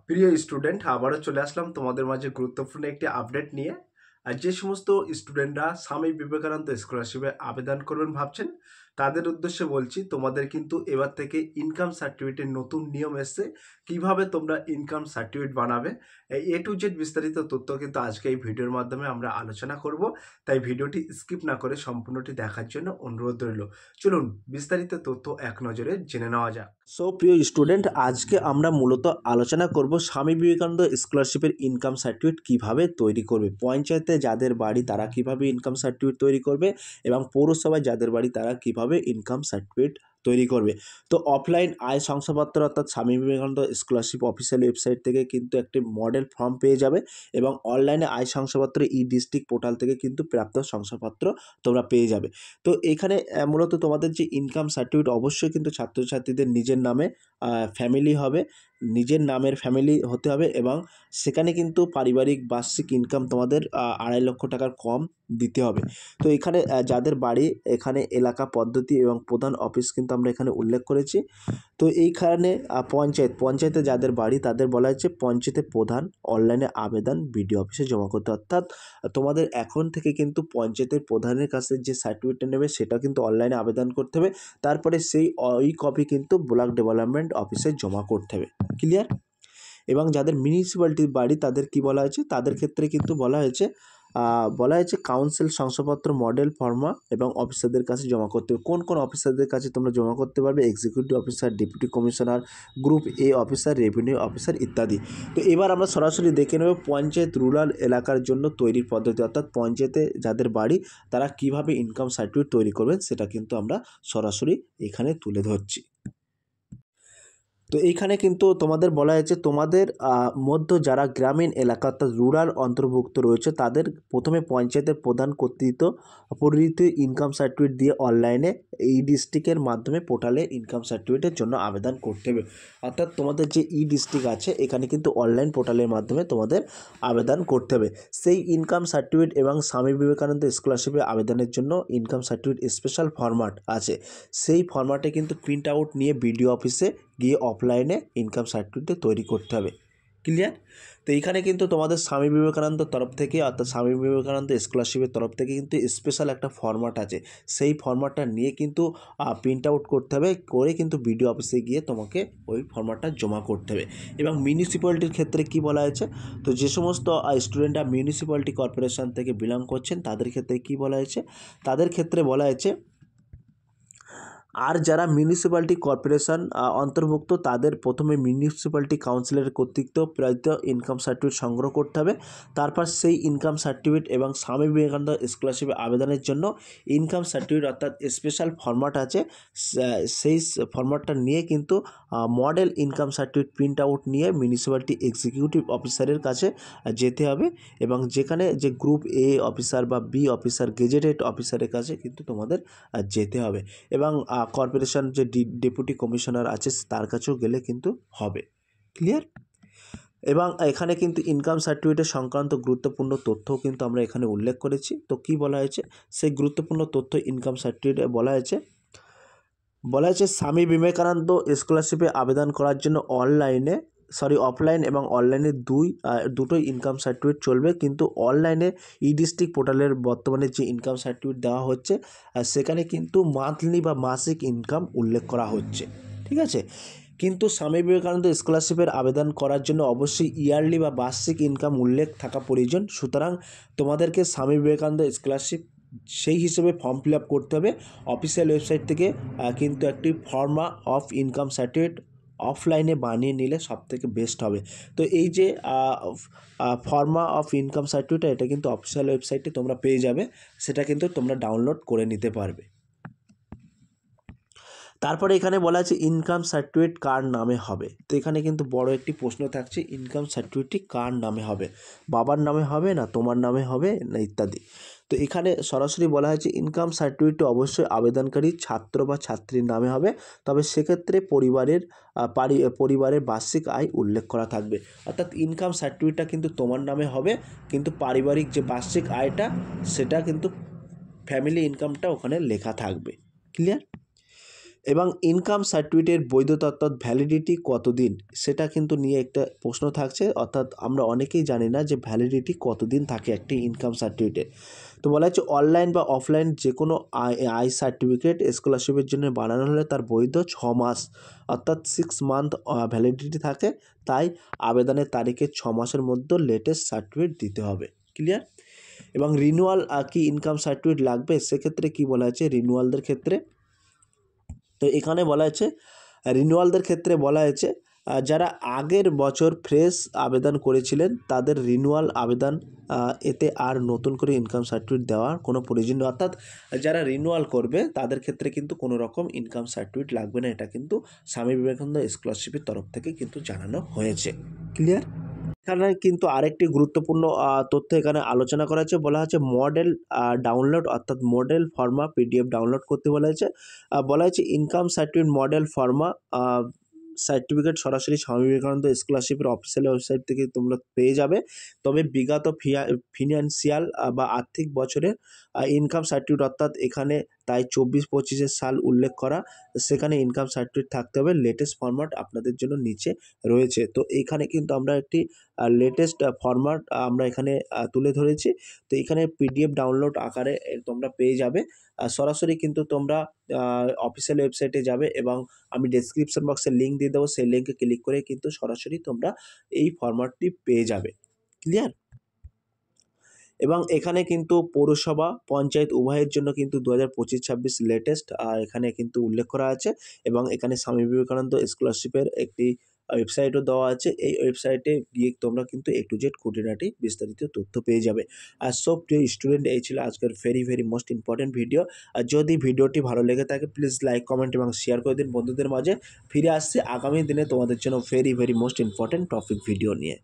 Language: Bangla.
প্রিয় স্টুডেন্ট, আবারও চলে আসলাম তোমাদের মাঝে গুরুত্বপূর্ণ একটি আপডেট নিয়ে। আর যে সমস্ত স্টুডেন্টরা স্বামী বিবেকানন্দ স্কলারশিপে আবেদন করবেন ভাবছেন, তাদের উদ্দেশ্যে বলছি, তোমাদের কিন্তু এবার থেকে ইনকাম সার্টিফিকেটের নতুন নিয়ম এসছে। কিভাবে তোমরা ইনকাম সার্টিফিকেট বানাবে, এই A to Z বিস্তারিত তথ্য কিন্তু আজকে এই ভিডিওর মাধ্যমে আমরা আলোচনা করব। তাই ভিডিওটি স্কিপ না করে সম্পূর্ণটি দেখার জন্য অনুরোধ রইল। চলুন বিস্তারিত তথ্য এক নজরে জেনে নেওয়া যাক। সো প্রিয় স্টুডেন্ট, আজকে আমরা মূলত আলোচনা করব স্বামী বিবেকানন্দ স্কলারশিপের ইনকাম সার্টিফিকেট কিভাবে তৈরি করবে। পঞ্চায়েতে যাদের বাড়ি তারা কিভাবে ইনকাম সার্টিফিকেট তৈরি করবে এবং পৌরসভায় যাদের বাড়ি তারা কিভাবে ইনকাম সার্টিফিকেট তৈরি করবে। তো অফলাইন আয় শংসাপত্র অর্থাৎ Swami Vivekananda scholarship official website থেকে কিন্তু একটি মডেল ফর্ম পেয়ে যাবে এবং অনলাইনে আয় শংসাপত্র ডিস্ট্রিক্ট পোর্টাল থেকে কিন্তু প্রাপ্ত শংসাপত্র তোমরা পেয়ে যাবে। তো এখানে মূলত তোমাদের যে ইনকাম সার্টিফিকেট অবশ্যই কিন্তু ছাত্রছাত্রীদের নিজের নামে ফ্যামিলি হবে, নিজের নামের ফ্যামিলি হতে হবে এবং সেখানে কিন্তু পারিবারিক বার্ষিক ইনকাম তোমাদের 2.5 লক্ষ টাকার কম দিতে হবে। তো এখানে যাদের বাড়ি, এখানে এলাকা পদ্ধতি এবং প্রধান অফিস কিন্তু আমরা এখানে উল্লেখ করেছি। তো এইখানে পঞ্চায়েতে যাদের বাড়ি তাদের বলা হচ্ছে পঞ্চায়েতের প্রধান অনলাইনে আবেদন বিডিও অফিসে জমা করতে। অর্থাৎ তোমাদের এখন থেকে কিন্তু পঞ্চায়েতের প্রধানের কাছে যে সার্টিফিকেটটা নেবে সেটা কিন্তু অনলাইনে আবেদন করতে হবে। তারপরে ওই কপি কিন্তু ব্লক ডেভেলপমেন্ট অফিসে জমা করতে হবে। ক্লিয়ার? এবং যাদের মিউনিসিপ্যালিটির বাড়ি তাদের কি বলা হয়েছে, তাদের ক্ষেত্রে কিন্তু বলা হয়েছে কাউন্সিল শংসাপত্র মডেল ফর্মা এবং অফিসারদের কাছে জমা করতে হবে। কোন কোন অফিসারদের কাছে তোমরা জমা করতে পারবে? Executive officer, deputy commissioner, group এ অফিসার, রেভিনিউ অফিসার ইত্যাদি। তো এবার আমরা সরাসরি দেখে নেব পঞ্চায়েত রুরাল এলাকার জন্য তৈরির পদ্ধতি, অর্থাৎ পঞ্চায়েতে যাদের বাড়ি তারা কিভাবে ইনকাম সার্টিফিকেট তৈরি করবেন সেটা কিন্তু আমরা সরাসরি এখানে তুলে ধরছি। তো এইখানে কিন্তু তোমাদের বলা হয়েছে তোমাদের মধ্য যারা গ্রামীণ এলাকা অর্থাৎ রুরাল অন্তর্ভুক্ত রয়েছে তাদের প্রথমে পঞ্চায়েতের প্রধান কর্তৃত্ব পরিচিত ইনকাম সার্টিফিকেট দিয়ে অনলাইনে ডিস্ট্রিক্টের মাধ্যমে পোর্টালে ইনকাম সার্টিফিকেটের জন্য আবেদন করতে হবে। অর্থাৎ তোমাদের যে ডিস্ট্রিক্ট আছে এখানে কিন্তু অনলাইন পোর্টালের মাধ্যমে তোমাদের আবেদন করতে হবে। সেই ইনকাম সার্টিফিকেট এবং স্বামী বিবেকানন্দ স্কলারশিপে আবেদনের জন্য ইনকাম সার্টিফিকেট স্পেশাল ফরম্যাট আছে, সেই ফরম্যাটে কিন্তু প্রিন্ট আউট নিয়ে বিডিও অফিসে গিয়ে অফলাইনে ইনকাম সার্টিফিকেট তৈরি করতে হবে। ক্লিয়ার? তো এইখানে কিন্তু তোমাদের স্বামী বিবেকানন্দের তরফ থেকে অর্থাৎ স্বামী বিবেকানন্দ স্কলারশিপের তরফ থেকে কিন্তু স্পেশাল একটা ফরম্যাট আছে, সেই ফরম্যাটটা নিয়ে কিন্তু প্রিন্ট আউট করতে হবে, করে কিন্তু বিডিও অফিসে গিয়ে তোমাকে ওই ফরম্যাটটা জমা করতে হবে। এবং মিউনিসিপ্যালিটির ক্ষেত্রে কি বলা হয়েছে, তো যে সমস্ত স্টুডেন্টরা মিউনিসিপ্যালিটি কর্পোরেশন থেকে বিলং করছেন তাদের ক্ষেত্রে কি বলা হয়েছে, তাদের ক্ষেত্রে বলা হয়েছে আর যারা মিউনিসিপ্যালিটি কর্পোরেশন অন্তর্ভুক্ত তাদের প্রথমে মিউনিসিপ্যালিটি কাউন্সিলের কর্তৃক প্রাপ্ত ইনকাম সার্টিফিকেট সংগ্রহ করতে হবে। তারপর সেই ইনকাম সার্টিফিকেট এবং স্বামী বিবেকানন্দ স্কলারশিপ আবেদনের জন্য ইনকাম সার্টিফিকেট অর্থাৎ স্পেশাল ফরম্যাট আছে, সেই ফরম্যাটটা নিয়ে কিন্তু model income certificate print out নিয়ে মিউনিসিপ্যালিটি এক্সিকিউটিভ অফিসারের কাছে যেতে হবে এবং যেখানে যে গ্রুপ এ অফিসার বা বি অফিসার গেজেটেড অফিসারের কাছে কিন্তু তোমাদের যেতে হবে এবং কর্পোরেশন যে ডেপুটি কমিশনার আছে তার কাছেও গেলে কিন্তু হবে। ক্লিয়ার? এবং এখানে কিন্তু ইনকাম সার্টিফিকেটের সংক্রান্ত গুরুত্বপূর্ণ তথ্যও কিন্তু আমরা এখানে উল্লেখ করেছি। তো কি বলা হয়েছে, সেই গুরুত্বপূর্ণ তথ্য ইনকাম সার্টিফিকেটে বলা হয়েছে স্বামী বিবেকানন্দ স্কলারশিপে আবেদন করার জন্য অফলাইন এবং অনলাইনে দুটোই ইনকাম সার্টিফিকেট চলবে, কিন্তু অনলাইনে ডিস্ট্রিক্ট পোর্টালের বর্তমানে যে ইনকাম সার্টিফিকেট দেওয়া হচ্ছে সেখানে কিন্তু মান্থলি বা মাসিক ইনকাম উল্লেখ করা হচ্ছে। ঠিক আছে? কিন্তু স্বামী বিবেকানন্দ স্কলারশিপের আবেদন করার জন্য অবশ্যই ইয়ারলি বা বার্ষিক ইনকাম উল্লেখ থাকা প্রয়োজন। সুতরাং তোমাদেরকে স্বামী বিবেকানন্দ স্কলারশিপ সেই হিসেবে ফর্ম ফিল আপ করতে হবে। অফিসিয়াল ওয়েবসাইট থেকে কিন্তু একটি ফর্মা অফ ইনকাম সার্টিফিকেট অফলাইনে বানিয়ে নিলে সবথেকে বেস্ট হবে। তো এই যে ফর্মা অফ ইনকাম সার্টিফিকেট এটা কিন্তু অফিসিয়াল ওয়েবসাইটে তোমরা পেয়ে যাবে, সেটা কিন্তু তোমরা ডাউনলোড করে নিতে পারবে। তারপরে এখানে বলা আছে ইনকাম সার্টিফিকেট কার নামে হবে। তো এখানে কিন্তু বড় একটি প্রশ্ন থাকছে, ইনকাম সার্টিফিকেটটি কার নামে হবে, বাবার নামে হবে না তোমার নামে হবে না ইত্যাদি। তো এখানে সরাসরি বলা হয়েছে ইনকাম সার্টিফিকেটটি অবশ্যই আবেদনকারী ছাত্র বা ছাত্রীর নামে হবে, তবে সেক্ষেত্রে পরিবারের বার্ষিক আয় উল্লেখ করা থাকবে। অর্থাৎ ইনকাম সার্টিফিকেটটা কিন্তু তোমার নামে হবে, কিন্তু পারিবারিক যে বার্ষিক আয়টা সেটা কিন্তু ফ্যামিলি ইনকামটা ওখানে লেখা থাকবে। ক্লিয়ার? এবং ইনকাম সার্টিফিকেটের বৈধতা অর্থাৎ ভ্যালিডিটি কতদিন, সেটা কিন্তু নিয়ে একটা প্রশ্ন থাকছে। অর্থাৎ আমরা অনেকেই জানি না যে ভ্যালিডিটি কতদিন থাকে একটি ইনকাম সার্টিফিকেটের। তো বলা হচ্ছে অনলাইন বা অফলাইন যে কোনো আই সার্টিফিকেট স্কলারশিপের জন্য বানানো হলে তার বৈধ 6 মাস অর্থাৎ 6 মান্থ ভ্যালিডিটি থাকে। তাই আবেদনের তারিখের 6 মাসের মধ্যে লেটেস্ট সার্টিফিকেট দিতে হবে। ক্লিয়ার? এবং রিনিউয়াল কি ইনকাম সার্টিফিকেট লাগবে, সেক্ষেত্রে কি বলা আছে রিনিউয়ালদের ক্ষেত্রে। তো এখানে বলা হয়েছে রিনিউয়ালদের ক্ষেত্রে বলা হয়েছে যারা আগের বছর ফ্রেশ আবেদন করেছিলেন তাদের রিনিউয়াল আবেদন এতে আর নতুন করে ইনকাম সার্টিফিকেট দেওয়ার কোনো প্রয়োজন নেই। অর্থাৎ যারা রিনিউয়াল করবে তাদের ক্ষেত্রে কিন্তু কোনো রকম ইনকাম সার্টিফিকেট লাগবে না, এটা কিন্তু স্বামী বিবেকানন্দ স্কলারশিপের তরফ থেকে কিন্তু জানানো হয়েছে। ক্লিয়ার? এখানে কিন্তু আরেকটি গুরুত্বপূর্ণ তথ্য এখানে আলোচনা করা হয়েছে। বলা হচ্ছে মডেল ডাউনলোড অর্থাৎ মডেল ফর্মা পিডিএফ ডাউনলোড করতে বলা হয়েছে। বলা হয়েছে ইনকাম সার্টিফিকেট মডেল ফর্মা সার্টিফিকেট সরাসরি স্বামী বিবেকানন্দ স্কলারশিপের অফিসিয়াল ওয়েবসাইট থেকে তোমরা পেয়ে যাবে। তবে বিগত ফিনান্সিয়াল বা আর্থিক বছরের ইনকাম সার্টিফিকেট অর্থাৎ এখানে তাই 24-25 সাল উল্লেখ করা, সেখানে ইনকাম সার্টিফিকেট থাকতে হবে। লেটেস্ট ফরম্যাট আপনাদের জন্য নিচে রয়েছে। তো এখানে কিন্তু আমরা একটি লেটেস্ট ফরম্যাট আমরা এখানে তুলে ধরেছি। তো এখানে পিডিএফ ডাউনলোড আকারে তোমরা পেয়ে যাবে। সরাসরি কিন্তু তোমরা অফিসিয়াল ওয়েবসাইটে যাবে এবং আমি ডেসক্রিপশন বক্সে লিঙ্ক দিয়ে দেবো, সেই লিঙ্কে ক্লিক করে কিন্তু সরাসরি তোমরা এই ফরম্যাটটি পেয়ে যাবে। ক্লিয়ার? এবং এখানে কিন্তু পৌরসভা পঞ্চায়েত উভয়ের জন্য কিন্তু 2025-26 লেটেস্ট এখানে কিন্তু উল্লেখ করা আছে। এবং এখানে স্বামী বিবেকানন্দ স্কলারশিপের একটি ওয়েবসাইটও দেওয়া আছে। এই ওয়েবসাইটে গিয়ে তোমরা কিন্তু A to Z খুঁটিনাটি বিস্তারিত তথ্য পেয়ে যাবে। আর সব প্রিয় স্টুডেন্ট, এই ছিল আজকের ভেরি মোস্ট ইম্পর্টেন্ট ভিডিও। আর যদি ভিডিওটি ভালো লেগে থাকে প্লিজ লাইক কমেন্ট এবং শেয়ার করে দিন বন্ধুদের মাঝে। ফিরে আসছি আগামী দিনে তোমাদের জন্য very most important topic video নিয়ে।